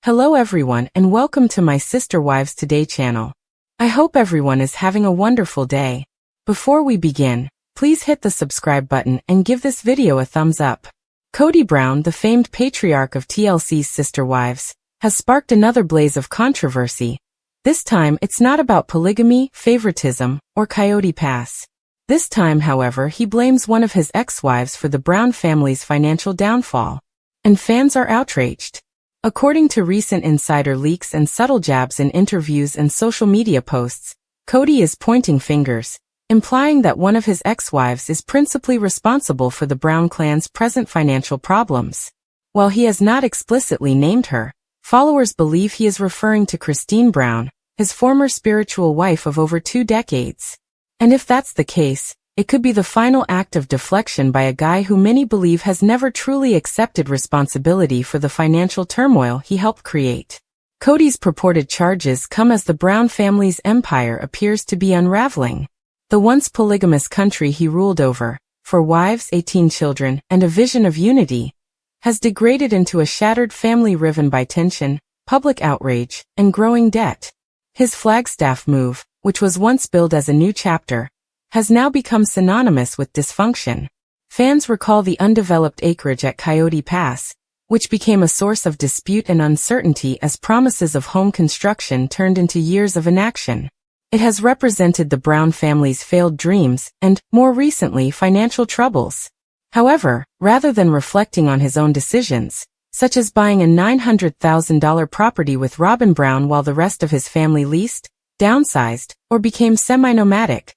Hello everyone and welcome to my Sister Wives Today channel. I hope everyone is having a wonderful day. Before we begin, please hit the subscribe button and give this video a thumbs up. Kody Brown, the famed patriarch of TLC's Sister Wives, has sparked another blaze of controversy. This time it's not about polygamy, favoritism, or Coyote Pass. This time, however, he blames one of his ex-wives for the Brown family's financial downfall. And fans are outraged. According to recent insider leaks and subtle jabs in interviews and social media posts, Kody is pointing fingers, implying that one of his ex-wives is principally responsible for the Brown clan's present financial problems. While he has not explicitly named her, followers believe he is referring to Christine Brown, his former spiritual wife of over 2 decades. And if that's the case, it could be the final act of deflection by a guy who many believe has never truly accepted responsibility for the financial turmoil he helped create. Kody's purported charges come as the Brown family's empire appears to be unraveling. The once polygamous country he ruled over, 4 wives, 18 children, and a vision of unity, has degraded into a shattered family riven by tension, public outrage, and growing debt. His Flagstaff move, which was once billed as a new chapter, has now become synonymous with dysfunction. Fans recall the undeveloped acreage at Coyote Pass, which became a source of dispute and uncertainty as promises of home construction turned into years of inaction. It has represented the Brown family's failed dreams and, more recently, financial troubles. However, rather than reflecting on his own decisions, such as buying a $900,000 property with Robin Brown while the rest of his family leased, downsized, or became semi-nomadic,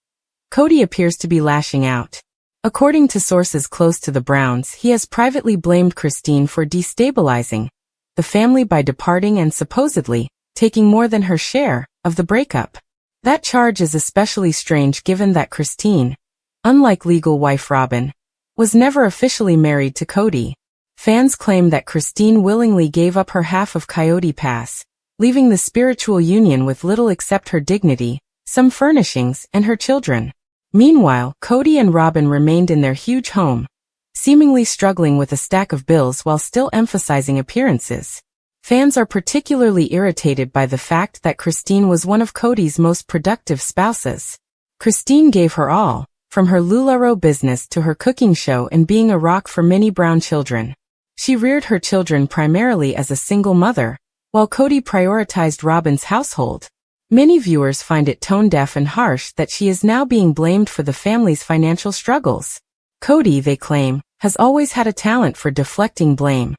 Kody appears to be lashing out. According to sources close to the Browns, he has privately blamed Christine for destabilizing the family by departing and supposedly taking more than her share of the breakup. That charge is especially strange given that Christine, unlike legal wife Robin, was never officially married to Kody. Fans claim that Christine willingly gave up her half of Coyote Pass, leaving the spiritual union with little except her dignity, some furnishings, and her children. Meanwhile, Kody and Robin remained in their huge home, seemingly struggling with a stack of bills while still emphasizing appearances. Fans are particularly irritated by the fact that Christine was one of Kody's most productive spouses. Christine gave her all, from her LuLaRoe business to her cooking show and being a rock for many Brown children. She reared her children primarily as a single mother, while Kody prioritized Robin's household. Many viewers find it tone-deaf and harsh that she is now being blamed for the family's financial struggles. Kody, they claim, has always had a talent for deflecting blame.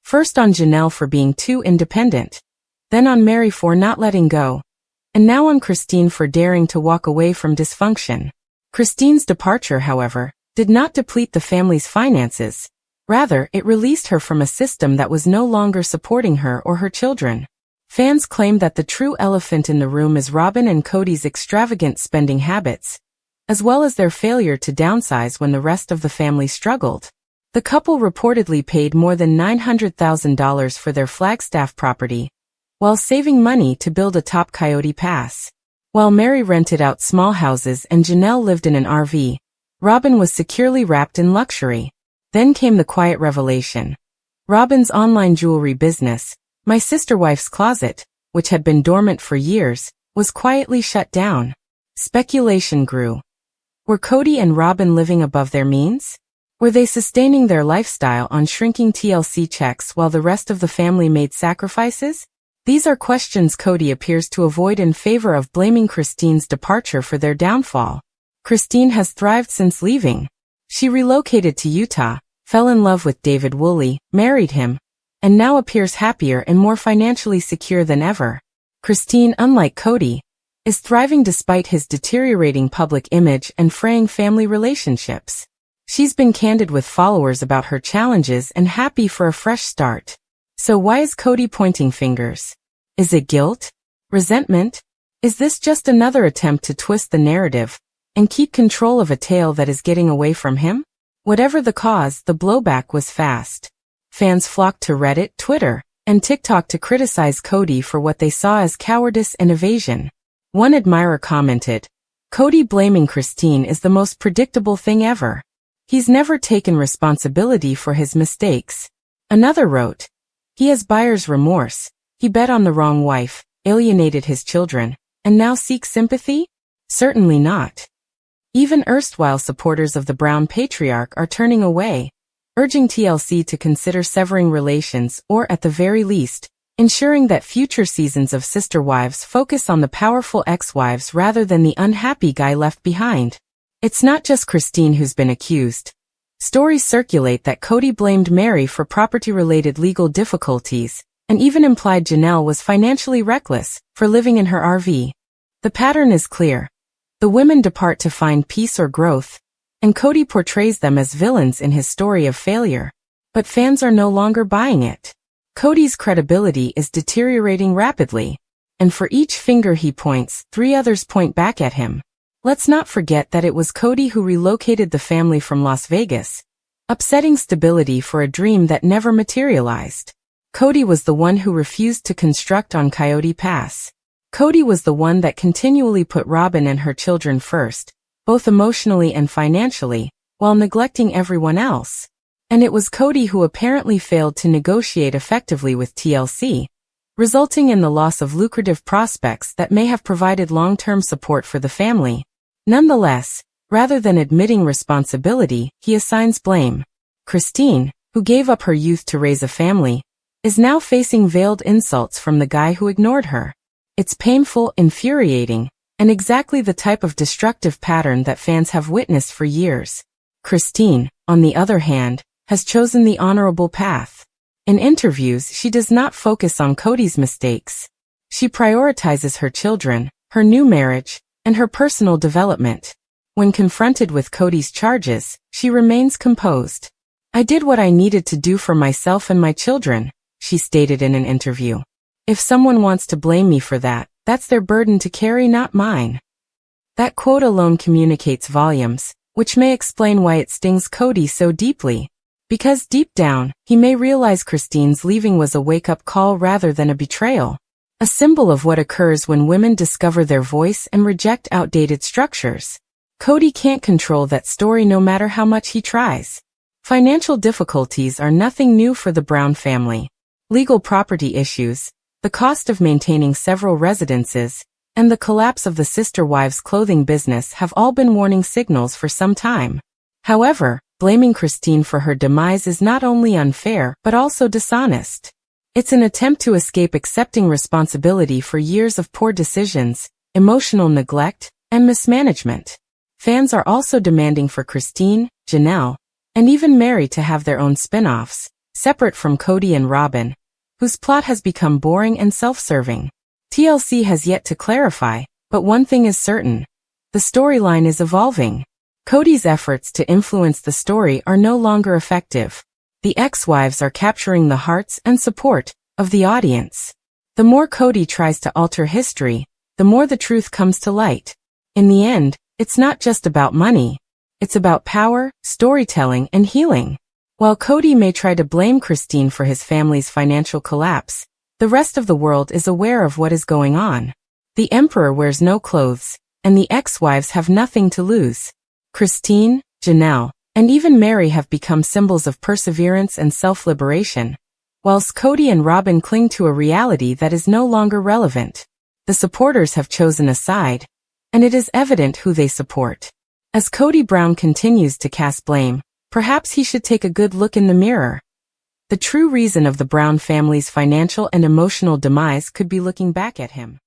First on Janelle for being too independent, then on Mary for not letting go, and now on Christine for daring to walk away from dysfunction. Christine's departure, however, did not deplete the family's finances. Rather, it released her from a system that was no longer supporting her or her children. Fans claim that the true elephant in the room is Robin and Kody's extravagant spending habits, as well as their failure to downsize when the rest of the family struggled. The couple reportedly paid more than $900,000 for their Flagstaff property, while saving money to build atop Coyote Pass. While Mary rented out small houses and Janelle lived in an RV, Robin was securely wrapped in luxury. Then came the quiet revelation. Robin's online jewelry business, My Sister Wife's Closet, which had been dormant for years, was quietly shut down. Speculation grew. Were Kody and Robin living above their means? Were they sustaining their lifestyle on shrinking TLC checks while the rest of the family made sacrifices? These are questions Kody appears to avoid in favor of blaming Christine's departure for their downfall. Christine has thrived since leaving. She relocated to Utah, fell in love with David Woolley, married him, and now appears happier and more financially secure than ever. Christine, unlike Kody, is thriving despite his deteriorating public image and fraying family relationships. She's been candid with followers about her challenges and happy for a fresh start. So why is Kody pointing fingers? Is it guilt? Resentment? Is this just another attempt to twist the narrative and keep control of a tale that is getting away from him? Whatever the cause, the blowback was fast. Fans flocked to Reddit, Twitter, and TikTok to criticize Kody for what they saw as cowardice and evasion. One admirer commented, "Kody blaming Christine is the most predictable thing ever. He's never taken responsibility for his mistakes." Another wrote, "He has buyer's remorse. He bet on the wrong wife, alienated his children, and now seeks sympathy? Certainly not. Even erstwhile supporters of the Brown patriarch are turning away, urging TLC to consider severing relations or, at the very least, ensuring that future seasons of Sister Wives focus on the powerful ex-wives rather than the unhappy guy left behind. It's not just Christine who's been accused. Stories circulate that Kody blamed Mary for property-related legal difficulties, and even implied Janelle was financially reckless for living in her RV. The pattern is clear. The women depart to find peace or growth, and Kody portrays them as villains in his story of failure. But fans are no longer buying it. Kody's credibility is deteriorating rapidly, and for each finger he points, 3 others point back at him. Let's not forget that it was Kody who relocated the family from Las Vegas, upsetting stability for a dream that never materialized. Kody was the one who refused to construct on Coyote Pass. Kody was the one that continually put Robin and her children first, both emotionally and financially, while neglecting everyone else. And it was Kody who apparently failed to negotiate effectively with TLC, resulting in the loss of lucrative prospects that may have provided long-term support for the family. Nonetheless, rather than admitting responsibility, he assigns blame. Christine, who gave up her youth to raise a family, is now facing veiled insults from the guy who ignored her. It's painful, infuriating, and exactly the type of destructive pattern that fans have witnessed for years. Christine, on the other hand, has chosen the honorable path. In interviews, she does not focus on Kody's mistakes. She prioritizes her children, her new marriage, and her personal development. When confronted with Kody's charges, she remains composed. "I did what I needed to do for myself and my children," she stated in an interview. "If someone wants to blame me for that, that's their burden to carry, not mine." That quote alone communicates volumes, which may explain why it stings Kody so deeply. Because deep down, he may realize Christine's leaving was a wake-up call rather than a betrayal. A symbol of what occurs when women discover their voice and reject outdated structures. Kody can't control that story no matter how much he tries. Financial difficulties are nothing new for the Brown family. Legal property issues, the cost of maintaining several residences, and the collapse of the Sister Wives clothing business have all been warning signals for some time. However, blaming Christine for her demise is not only unfair but also dishonest. It's an attempt to escape accepting responsibility for years of poor decisions, emotional neglect, and mismanagement. Fans are also demanding for Christine, Janelle, and even Mary to have their own spin-offs, separate from Kody and Robin, whose plot has become boring and self-serving. TLC has yet to clarify, but one thing is certain. The storyline is evolving. Kody's efforts to influence the story are no longer effective. The ex-wives are capturing the hearts and support of the audience. The more Kody tries to alter history, the more the truth comes to light. In the end, it's not just about money. It's about power, storytelling, and healing. While Kody may try to blame Christine for his family's financial collapse, the rest of the world is aware of what is going on. The emperor wears no clothes, and the ex-wives have nothing to lose. Christine, Janelle, and even Mary have become symbols of perseverance and self-liberation, whilst Kody and Robin cling to a reality that is no longer relevant. The supporters have chosen a side, and it is evident who they support. As Kody Brown continues to cast blame, perhaps he should take a good look in the mirror. The true reason of the Brown family's financial and emotional demise could be looking back at him.